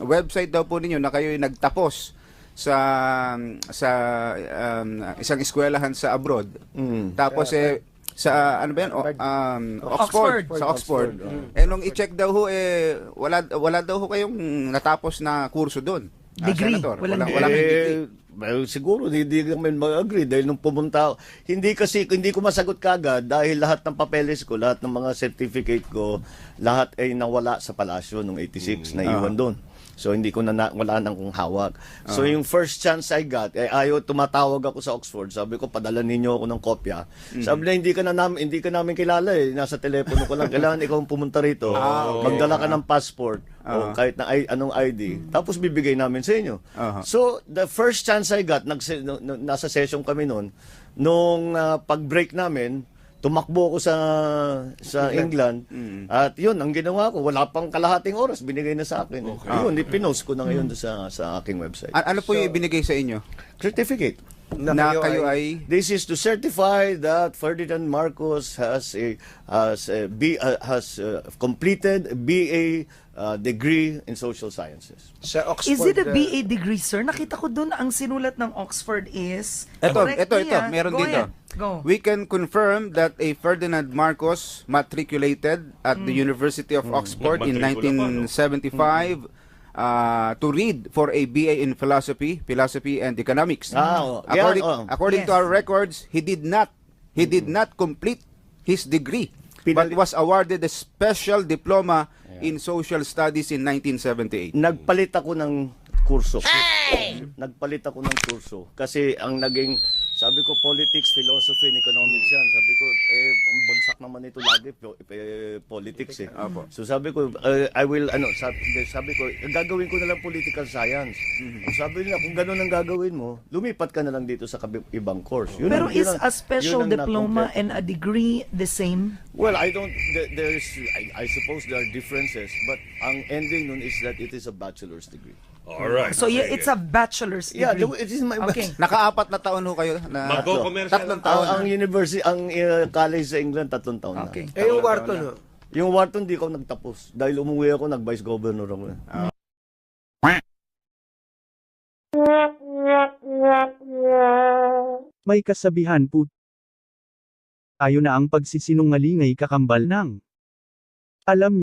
website daw po ninyo na kayo nagtapos sa isang eskwelahan sa abroad. Tapos sa ano ba yan? Oxford. Sa Oxford. Nung i-check daw ho wala daw ho kayong natapos na kurso doon. Degree. Senator. Walang Walang degree. Well, siguro hindi kami mag-agree dahil nung pumunta hindi ko masagot kagad dahil lahat ng papeles ko, lahat ng mga certificate ko, lahat ay nawala sa palasyo nung 86 na iwan doon. So hindi ko wala nang kung hawak. So yung first chance I got, tumatawag ako sa Oxford. Sabi ko, padala ninyo ako ng kopya. Sabi na hindi ka namin kilala eh. Nasa telepono ko lang. Kailangan ikaw pumunta rito. Magdala ka ng passport o kahit na anong ID. Tapos bibigay namin sa inyo. So the first chance I got, nasa session kami noon, nung pag-break namin, tumakbo ko sa England at yun ang ginawa ko, wala pang kalahating oras binigay na sa akin. Yun, pinost ko na ngayon sa aking website. Ano po yung ibinigay sa inyo? Certificate Na kayo ay this is to certify that Ferdinand Marcos has completed BA degree in social sciences. Sa Oxford. Is it a BA degree, sir? Nakita ko dun ang sinulat ng Oxford is... Ito, Correct me, meron Go dito. ahead. Go. We can confirm that a Ferdinand Marcos matriculated at the University of Oxford in 1975 to read for a BA in philosophy and economics. According to our records, he did not complete his degree, but was awarded a special diploma in social studies in 1978. Nagpalit ako ng kurso. Nagpalit ako ng kurso. Kasi ang naging, sabi ko, politics, philosophy, and economics yan. Sabi ko, ang bagsak naman ito lagi, politics eh. So sabi ko, sabi ko, gagawin ko na lang political science. Sabi nila, kung gano'n ang gagawin mo, lumipat ka na lang dito sa ibang course. Pero is a special diploma and a degree the same? Well, I suppose there are differences, but ang ending nun is that it is a bachelor's degree. Alright. So it's a bachelor's degree. Yeah, it is my Okay. Naka-4 na taon ho kayo na Magko-commercial 3 taon. ang university, ang college sa England, 3 taon na. Okay. Yung Wharton, no? Yung Wharton, di ko nagtapos. Dahil umuwi ako, nag-vice governor ako. May kasabihan po. Tayo na ang pagsisinungaling ay kakambal ng. Alam